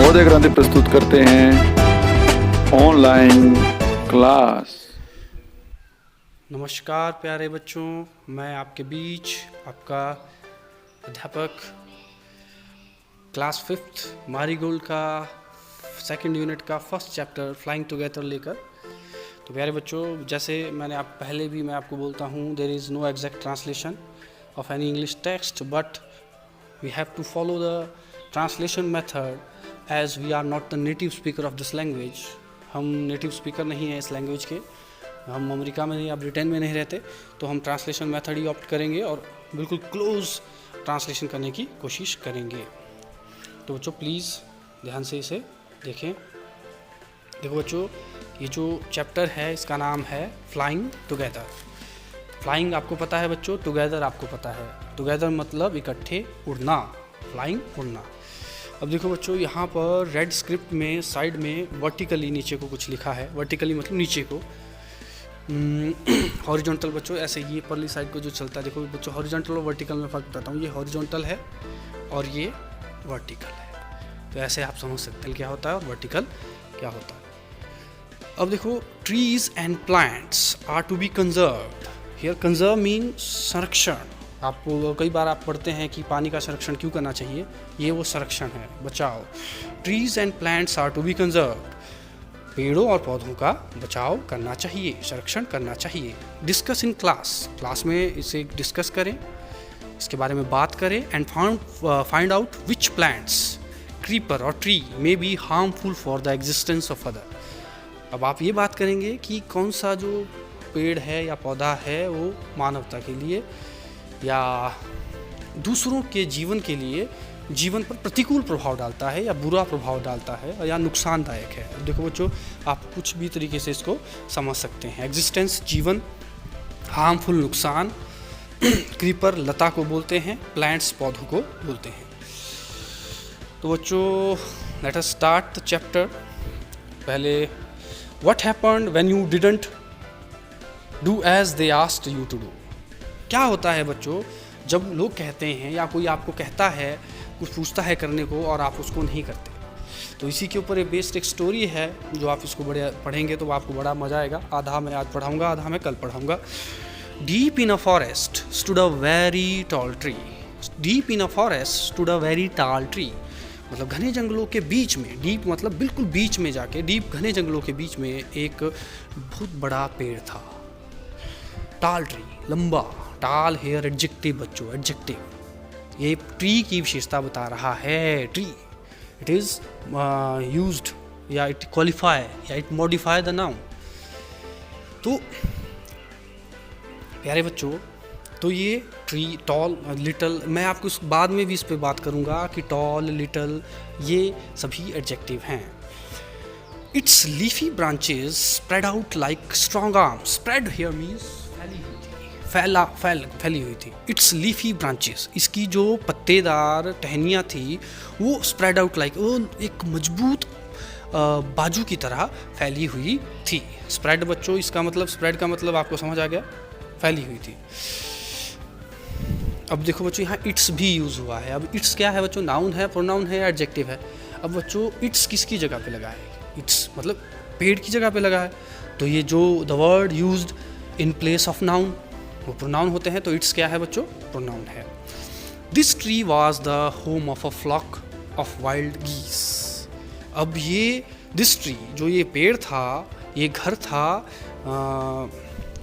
नवोदय क्रांति प्रस्तुत करते हैं ऑनलाइन क्लास। नमस्कार प्यारे बच्चों, मैं आपके बीच आपका अध्यापक क्लास 5th मारीगोल्ड का सेकंड यूनिट का फर्स्ट चैप्टर फ्लाइंग टुगेदर लेकर। तो प्यारे बच्चों, जैसे मैं आपको बोलता हूँ, there is no exact translation of any English text, but we have to follow the translation method as we are not the native speaker of this language. हम नेटिव स्पीकर नहीं हैं इस लैंग्वेज के, हम अमेरिका में या Britain में नहीं रहते, तो हम ट्रांसलेशन मेथड ही ऑप्ट करेंगे और बिल्कुल क्लोज ट्रांसलेशन करने की कोशिश करेंगे। तो बच्चों प्लीज़ ध्यान से इसे देखें। देखो बच्चों, ये जो चैप्टर है इसका नाम है फ्लाइंग टुगेदर। फ्लाइंग आपको पता है बच्चों, टुगेदर आपको पता है। टुगेदर मतलब इकट्ठे उड़ना, फ्लाइंग उड़ना। अब देखो बच्चों, यहाँ पर रेड स्क्रिप्ट में साइड में वर्टिकली नीचे को कुछ लिखा है। वर्टिकली मतलब नीचे को, हॉरिजॉन्टल बच्चों ऐसे ये परली साइड को जो चलता है। देखो बच्चों, हॉरिजॉन्टल और वर्टिकल में फ़र्क बताता हूँ। ये हॉरिजॉन्टल है और ये वर्टिकल है, तो ऐसे आप समझ सकते हैं क्या होता है और वर्टिकल क्या होता है। अब देखो, trees and plants are to be conserved. Here conserve mean संरक्षण। आपको कई बार आप पढ़ते हैं कि पानी का संरक्षण क्यों करना चाहिए, ये वो संरक्षण है, बचाव। Trees and plants are to be conserved. पेड़ों और पौधों का बचाव करना चाहिए, संरक्षण करना चाहिए। डिस्कस इन क्लास, क्लास में इसे डिस्कस करें, इसके बारे में बात करें। And find out which plants, creeper और tree may be harmful for the existence of other. अब आप ये बात करेंगे कि कौन सा जो पेड़ है या पौधा है वो मानवता के लिए या दूसरों के जीवन के लिए, जीवन पर प्रतिकूल प्रभाव डालता है या बुरा प्रभाव डालता है या नुकसानदायक है। अब देखो बच्चों, आप कुछ भी तरीके से इसको समझ सकते हैं। एग्जिस्टेंस जीवन, हार्मफुल नुकसान, क्रीपर लता को बोलते हैं, प्लांट्स पौधों को बोलते हैं। तो बच्चों let us start the chapter. पहले, what happened when you didn't do as they asked you to do. क्या होता है बच्चों जब लोग कहते हैं या कोई आपको कहता है, कुछ पूछता है करने को और आप उसको नहीं करते। तो इसी के ऊपर बेस्ड एक स्टोरी है, जो आप इसको बड़े पढ़ेंगे तो आपको बड़ा मज़ा आएगा। आधा मैं आज पढ़ाऊँगा, आधा मैं कल पढ़ाऊँगा। Deep in a forest stood a very tall tree. Deep in a forest stood a very tall tree मतलब घने जंगलों के बीच में, डीप मतलब बिल्कुल बीच में जाके, डीप घने जंगलों के बीच में एक बहुत बड़ा पेड़ था। टाल ट्री, लंबा। टाल हेयर एडजेक्टिव बच्चों, एडजेक्टिव। ये ट्री की विशेषता बता रहा है। ट्री, इट इज़ यूज्ड या इट क्वालिफाई या इट मॉडिफाई द नाउन। तो प्यारे बच्चों, तो ये ट्री, टॉल, लिटल, मैं आपको बाद में भी इस पे बात करूँगा कि टॉल, लिटल ये सभी एडजेक्टिव हैं। It's leafy branches spread out like strong arm. Spread here means फैली हुई थी। इट्स लीफी ब्रांचेस, इसकी जो पत्तेदार टहनियाँ थी वो स्प्रेड आउट लाइक, वो एक मजबूत बाजू की तरह फैली हुई थी। स्प्रेड बच्चों, इसका मतलब, स्प्रेड का मतलब आपको समझ आ गया, फैली हुई थी। अब देखो बच्चों, यहाँ इट्स भी यूज़ हुआ है। अब इट्स क्या है बच्चों, नाउन है, प्रोनाउन है या एडजेक्टिव है। अब बच्चों इट्स किसकी जगह पे लगा है? इट्स मतलब पेड़ की जगह पे लगा है। तो ये जो the word used in place of noun वो प्रोनाउन होते हैं। तो इट्स क्या है बच्चों, प्रोनाउन है। This tree was the home of a flock of wild geese. अब ये दिस ट्री, जो ये पेड़ था, ये घर था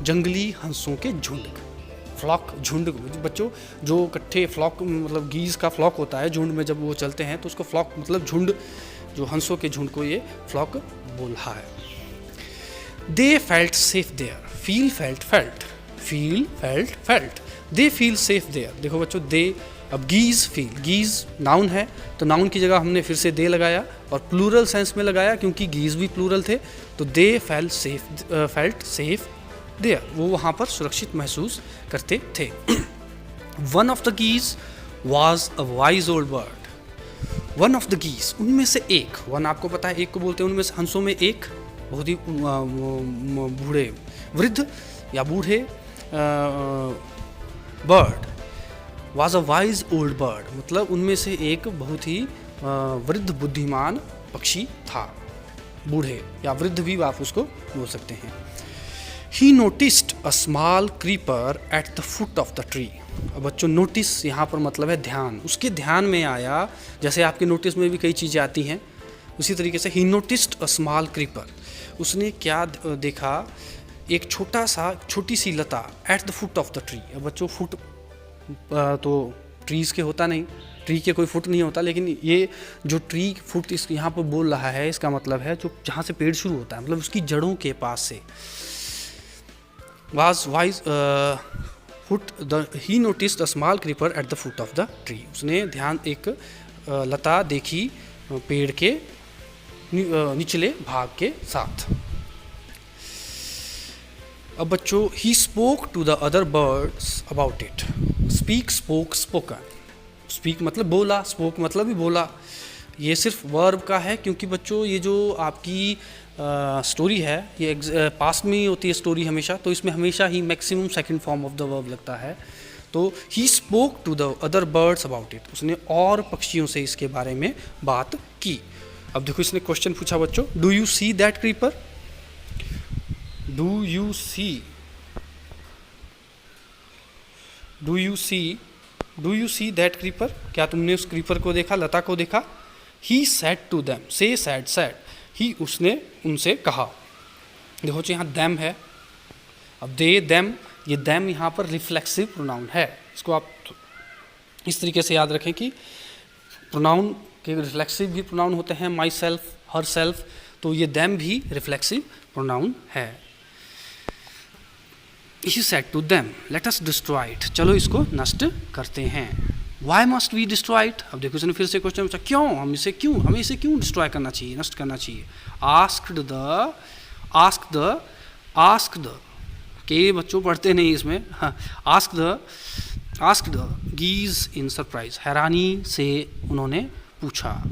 जंगली हंसों के झुंड। फ्लॉक, झुंड बच्चों, जो इकट्ठे, फ्लॉक मतलब गीज का फ्लॉक होता है, झुंड में जब वो चलते हैं तो उसको फ्लॉक मतलब झुंड, जो हंसों के झुंड को ये फ्लॉक बोल रहा है। They felt safe there. Feel, felt, felt, feel, felt, felt. They feel safe there. देखो बच्चों, दे, अब गीज, फील, गीज नाउन है तो नाउन की जगह हमने फिर से दे लगाया और प्लूरल सेंस में लगाया क्योंकि गीज भी प्लूरल थे। तो दे फेल्ट सेफ देयर, वो वहाँ पर सुरक्षित महसूस करते थे। One of the geese was a wise old bird. One of the geese, उनमें से एक, वन आपको पता है एक को बोलते हैं, उनमें से हंसों में एक बहुत ही बूढ़े, वृद्ध या बूढ़े bird. Was a wise old bird मतलब उनमें से एक बहुत ही वृद्ध बुद्धिमान पक्षी था, बूढ़े या वृद्ध भी आप उसको बोल सकते हैं। He noticed a small creeper at the foot of the tree। अब बच्चों नोटिस यहाँ पर मतलब है ध्यान, उसके ध्यान में आया, जैसे आपके नोटिस में भी कई चीज़ें आती हैं उसी तरीके से he noticed a small creeper, उसने क्या देखा, एक छोटी सी लता at the foot of the tree। अब बच्चों फुट तो ट्रीज़ के होता नहीं, ट्री के कोई फुट नहीं होता, लेकिन ये जो ट्री फुट इस यहाँ पर बोल रहा है, इसका मतलब है जो जहाँ से पेड़ शुरू होता है, मतलब उसकी जड़ों के पास से। ही noticed a small creeper at the foot of the tree, उसने ध्यान एक लता देखी पेड़ के निचले भाग के साथ। अब बच्चों he spoke to the other birds about it. Speak, spoke, spoken. Speak मतलब बोला, स्पोक मतलब भी बोला। ये सिर्फ वर्ब का है, क्योंकि बच्चों ये जो आपकी स्टोरी है ये पास्ट में ही होती है स्टोरी हमेशा, तो इसमें हमेशा ही maximum second form of the verb लगता है। तो he spoke to the other birds about it, उसने और पक्षियों से इसके बारे में बात की। अब देखो इसने क्वेश्चन पूछा बच्चों, do you see that creeper, do you see that creeper, क्या तुमने उस क्रीपर को देखा, लता को देखा। ही सेड टू देम, से सेड, ही उसने उनसे कहा। देखो जी यहाँ दैम है, अब दे देम, ये दैम यहाँ पर रिफ्लेक्सिव प्रोनाउन है, इसको आप इस तरीके से याद रखें कि प्रोनाउन के रिफ्लेक्सिव भी प्रोनाउन होते हैं, माई सेल्फ, हर सेल्फ, तो ये दैम भी रिफ्लेक्सिव प्रोनाउन है। He said to them, let us destroy it, चलो इसको नष्ट करते हैं। Why must we destroy it? अब देखो इसने फिर से क्वेश्चन पूछा, हमें इसे क्यों डिस्ट्रॉय करना चाहिए, नष्ट करना चाहिए। asked the के बच्चों पढ़ते नहीं इसमें, asked the geese in surprise, हैरानी से उन्होंने पूछा।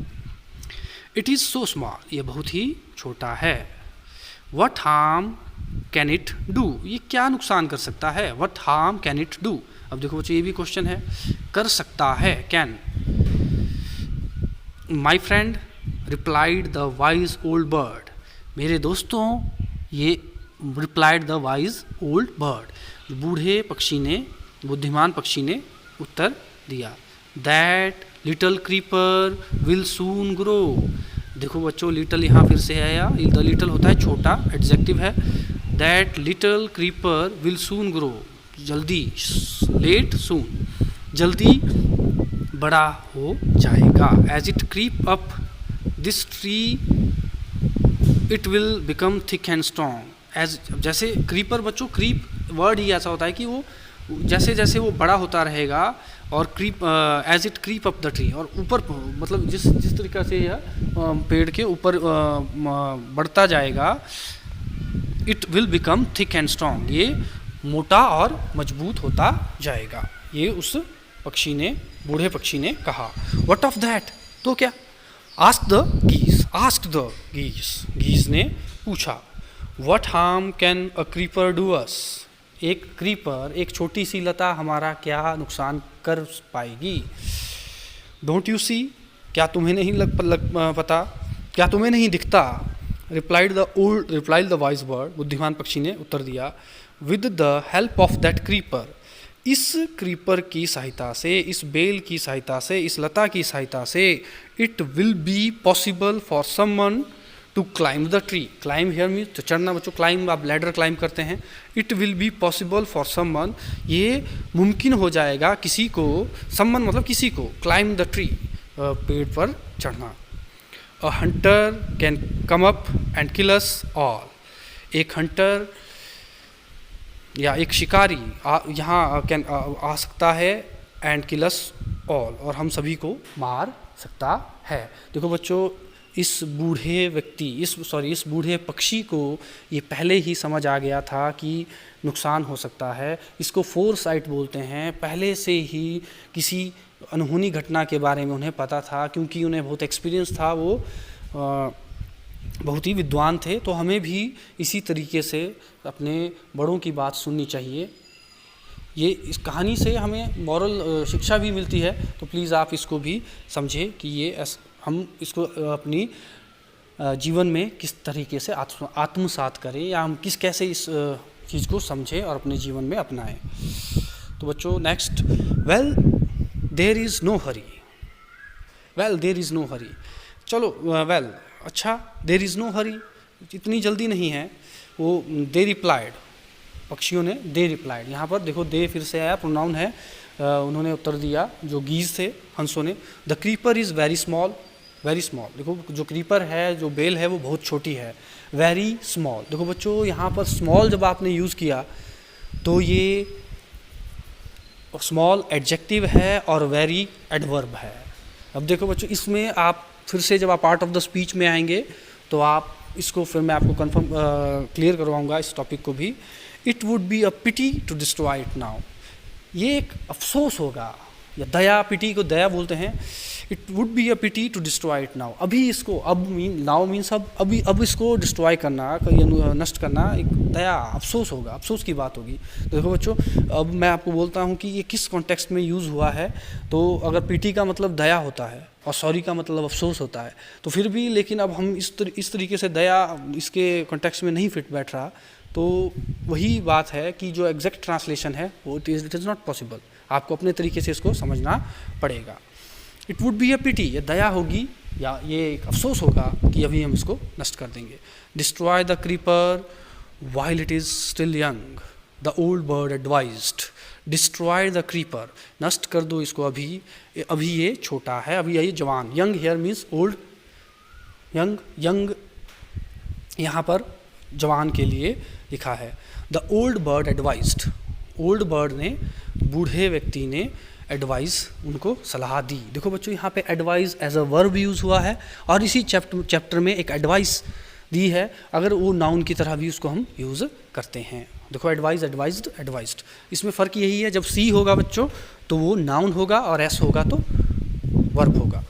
It is so small, ये बहुत ही छोटा है। What harm can it do, ये क्या नुकसान कर सकता है। What harm can it do, अब देखो बच्चों ये भी क्वेश्चन है, कर सकता है, can. My friend replied the wise old bird, मेरे दोस्तों, ये replied the wise old bird, बूढ़े पक्षी ने, बुद्धिमान पक्षी ने उत्तर दिया। That little creeper will soon grow, देखो बच्चों लिटल यहाँ फिर से है, या द लिटल होता है छोटा, एडजेक्टिव है। That little creeper will soon grow, जल्दी, लेट सून, जल्दी बड़ा हो जाएगा। As it creep up this tree it will become thick and strong, as जैसे क्रीपर बच्चों, क्रीप वर्ड ही ऐसा होता है कि वो जैसे जैसे वो बड़ा होता रहेगा, और creep as it creep up the tree, और ऊपर मतलब जिस तरीके से यह पेड़ के ऊपर बढ़ता जाएगा, it will become thick and strong, ये मोटा और मजबूत होता जाएगा। ये उस पक्षी ने, बूढ़े पक्षी ने कहा। व्हाट ऑफ दैट, तो क्या। आस्क्ड द गीस ने पूछा। What harm can a creeper do us, एक क्रीपर, एक छोटी सी लता हमारा क्या नुकसान कर पाएगी। डोंट यू सी, क्या तुम्हें नहीं पता, क्या तुम्हें नहीं दिखता। रिप्लाइड द वाइज बर्ड, बुद्धिमान पक्षी ने उत्तर दिया। With the help of that creeper, इस क्रीपर की सहायता से, इस बेल की सहायता से, इस लता की सहायता से, it will be possible for someone to climb the tree. Climb here means तो चढ़ना बच्चों, क्लाइंब आप लैडर क्लाइंब करते हैं। It will be possible for someone, ये मुमकिन हो जाएगा किसी को, समवन मतलब किसी को, क्लाइंब द ट्री, पेड़ पर चढ़ना। अ Hunter can come up and kill us all, एक हंटर या एक शिकारी यहाँ कैन आ सकता है, एंड किल अस ऑल, और हम सभी को मार सकता है। देखो बच्चों, इस बूढ़े पक्षी को ये पहले ही समझ आ गया था कि नुकसान हो सकता है। इसको फोरसाइट बोलते हैं, पहले से ही किसी अनहोनी घटना के बारे में उन्हें पता था, क्योंकि उन्हें बहुत एक्सपीरियंस था, वो बहुत ही विद्वान थे। तो हमें भी इसी तरीके से अपने बड़ों की बात सुननी चाहिए। ये इस कहानी से हमें मॉरल शिक्षा भी मिलती है, तो प्लीज़ आप इसको भी समझें कि ये हम इसको अपनी जीवन में किस तरीके से आत्मसात करें या हम कैसे इस चीज़ को समझें और अपने जीवन में अपनाएं। तो बच्चों next, well there is no hurry. Well there is no hurry, चलो वेल अच्छा, देयर इज़ नो हरी, इतनी जल्दी नहीं है। वो दे रिप्लाइड, पक्षियों ने दे रिप्लाइड, यहाँ पर देखो दे फिर से आया, प्रोनाउन है, उन्होंने उत्तर दिया जो गीज थे, हंसों ने। The creeper is very small, very small, देखो जो क्रीपर है, जो बेल है, वो बहुत छोटी है। वेरी स्मॉल, देखो बच्चों यहाँ पर स्मॉल जब आपने यूज़ किया तो ये स्मॉल एडजेक्टिव है और वेरी एडवर्ब है। अब देखो बच्चों इसमें आप फिर से जब आप पार्ट ऑफ द स्पीच में आएंगे तो आप इसको फिर मैं आपको कन्फर्म क्लियर करवाऊंगा इस टॉपिक को भी। It would be a pity to destroy it now, ये एक अफसोस होगा, या दया, पिटी को दया बोलते हैं। It would be a pity to destroy it now, अभी इसको, अब नाउ मीन्स अब इसको डिस्ट्रॉय करना या नष्ट करना एक दया, अफसोस होगा, अफसोस की बात होगी। तो देखो बच्चों अब मैं आपको बोलता हूँ कि ये किस कॉन्टेक्स्ट में यूज़ हुआ है। तो अगर पिटी का मतलब दया होता है और सॉरी का मतलब अफसोस होता है, तो फिर भी लेकिन अब हम इस तरीके से दया इसके कॉन्टेक्स्ट में नहीं फिट बैठ रहा। तो वही बात है कि जो एग्जैक्ट ट्रांसलेशन है वो इट इज़ नॉट पॉसिबल, आपको अपने तरीके से इसको समझना पड़ेगा। इट वुड बी अ पिटी, ये दया होगी या ये एक अफसोस होगा कि अभी हम इसको नष्ट कर देंगे। Destroy the creeper while it is still young, the old bird advised. Destroy the creeper, नष्ट कर दो इसको, अभी ये छोटा है, अभी ये जवान। Young here means old, young यहाँ पर जवान के लिए लिखा है। The old bird advised, old bird ने, बूढ़े व्यक्ति ने एडवाइस, उनको सलाह दी। देखो बच्चों यहाँ पे advice as a verb use हुआ है और इसी चैप्टर में एक एडवाइस दी है, अगर वो नाउन की तरह भी उसको हम यूज़ करते हैं। देखो एडवाइस, एडवाइज्ड, एडवाइज्ड, इसमें फ़र्क यही है, जब सी होगा बच्चों तो वो नाउन होगा और एस होगा तो वर्ब होगा।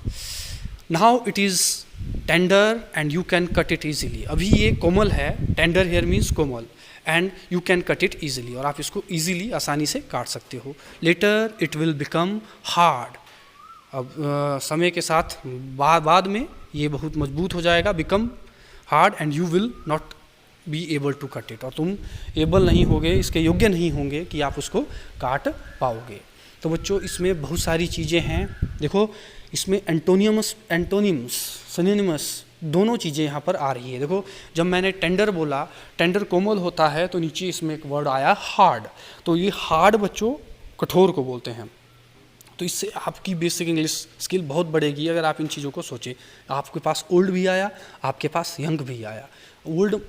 Now it is tender and you can cut it easily, अभी ये कोमल है, टेंडर हेयर मीन्स कोमल, and you can cut it easily, और आप इसको ईजिली, आसानी से काट सकते हो। Later it will become hard, अब समय के साथ बाद में ये बहुत मजबूत हो जाएगा, become hard, and you will not be able to cut it, और तुम एबल नहीं होगे, इसके योग्य नहीं होंगे कि आप उसको काट पाओगे। तो बच्चों इसमें बहुत सारी चीज़ें हैं, देखो इसमें एंटोनियम्स, सिनोनिमस दोनों चीज़ें यहाँ पर आ रही है। देखो जब मैंने टेंडर बोला, टेंडर कोमल होता है, तो नीचे इसमें एक वर्ड आया हार्ड, तो ये हार्ड बच्चों कठोर को बोलते हैं। तो इससे आपकी बेसिक इंग्लिश स्किल बहुत बढ़ेगी अगर आप इन चीज़ों को सोचें। आपके पास ओल्ड भी आया, आपके पास यंग भी आया। ओल्ड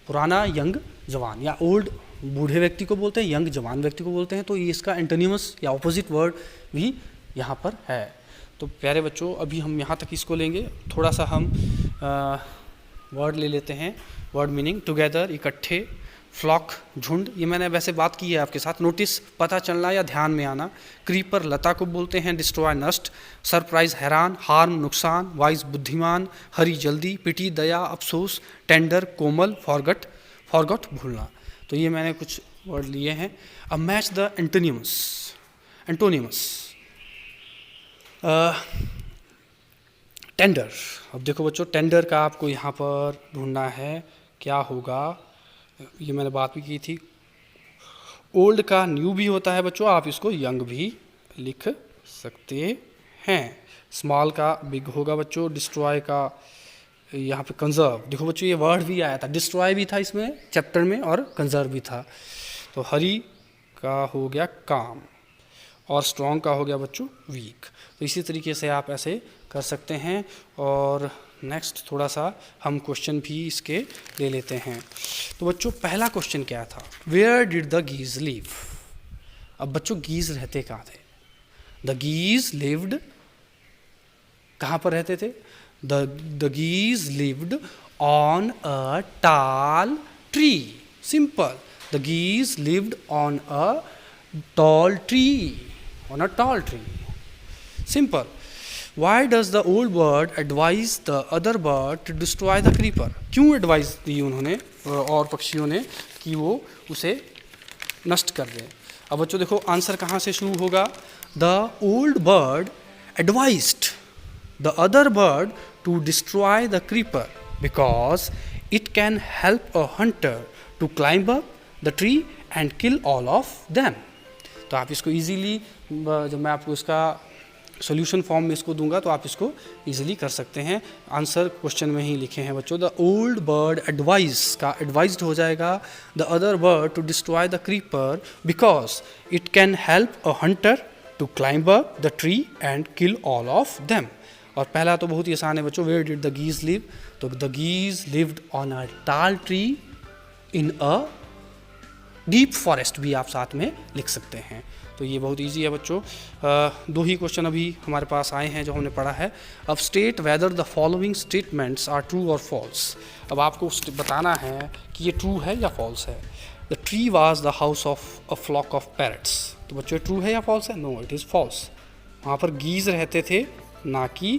पुराना, यंग जवान, या ओल्ड बूढ़े व्यक्ति को बोलते हैं, यंग जवान व्यक्ति को बोलते हैं। तो ये इसका एंटोनिमस या ऑपोजिट वर्ड भी यहाँ पर है। तो प्यारे बच्चों अभी हम यहाँ तक इसको लेंगे, थोड़ा सा हम वर्ड ले लेते हैं। वर्ड मीनिंग टुगेदर, इकट्ठे, फ्लॉक, झुंड, ये मैंने वैसे बात की है आपके साथ, नोटिस, पता चलना या ध्यान में आना। क्रीपर लता को बोलते हैं, डिस्ट्रॉय नष्ट, सरप्राइज हैरान, हार्म नुकसान, वाइज बुद्धिमान, हरी जल्दी, पिटी दया अफसोस, टेंडर कोमल, फॉरगॉट भूलना। तो ये मैंने कुछ वर्ड लिए हैं। अब मैच द एंटोनिमस। टेंडर, अब देखो बच्चों टेंडर का आपको यहाँ पर ढूंढना है, क्या होगा, ये मैंने बात भी की थी। ओल्ड का न्यू भी होता है बच्चों, आप इसको यंग भी लिख सकते हैं। स्मॉल का बिग होगा बच्चों। डिस्ट्रॉय का यहाँ पे कंजर्व, देखो बच्चों ये वर्ड भी आया था, डिस्ट्रॉय भी था इसमें चैप्टर में और कंजर्व भी था। तो हरी का हो गया काम और स्ट्रॉन्ग का हो गया बच्चों वीक। तो इसी तरीके से आप ऐसे कर सकते हैं। और नेक्स्ट थोड़ा सा हम क्वेश्चन भी इसके ले लेते हैं। तो बच्चों पहला क्वेश्चन क्या था, where did the geese live. अब बच्चों गीज रहते कहाँ थे, द गीज लिव्ड, कहाँ पर रहते थे, the geese lived on a tall tree, simple, the geese lived on a tall tree, on a tall tree, simple. Why does the old bird advise the other bird to destroy the creeper? क्यों advice दी उन्होंने और पक्षियों ने कि वो उसे नष्ट कर दें। अब बच्चों देखो आंसर कहाँ से शुरू होगा, the old bird advised, the other bird to destroy the creeper because it can help a hunter to climb up the tree and kill all of them. तो आप इसको ईजीली, जब मैं आपको इसका सोल्यूशन फॉर्म में इसको दूंगा तो आप इसको इजीली कर सकते हैं। आंसर क्वेश्चन में ही लिखे हैं बच्चों। द ओल्ड बर्ड एडवाइज का एडवाइज्ड हो जाएगा the other bird to destroy the creeper because it can help a hunter to climb up the tree and kill all of them. और पहला तो बहुत ही आसान है बच्चों, where did the geese live? तो the geese lived on a tall tree in a deep forest भी आप साथ में लिख सकते हैं। तो ये बहुत इजी है बच्चों। दो ही क्वेश्चन अभी हमारे पास आए हैं जो हमने पढ़ा है। अब state whether the following statements are true और फॉल्स। अब आपको बताना है कि ये ट्रू है या फॉल्स है। The tree was the house of a flock of parrots. तो बच्चों ट्रू है या फॉल्स है? No, it is false. वहाँ पर गीज रहते थे, ना कि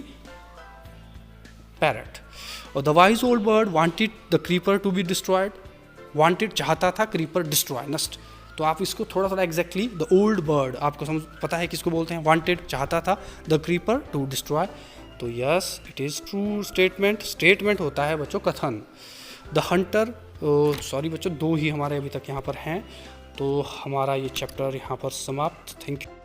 पैरट। और the wise old bird wanted the creeper to be destroyed. Wanted चाहता था, क्रीपर डिस्ट्रॉय नष्ट। तो आप इसको थोड़ा थोड़ा एग्जैक्टली, द ओल्ड बर्ड आपको समझ पता है किसको बोलते हैं? वांटेड चाहता था, द क्रीपर टू डिस्ट्रॉय। तो yes, it is true statement. Statement होता है बच्चों कथन। द हंटर, सॉरी बच्चों, दो ही हमारे अभी तक यहाँ पर हैं। तो हमारा ये चैप्टर यहाँ पर समाप्त। Thank you.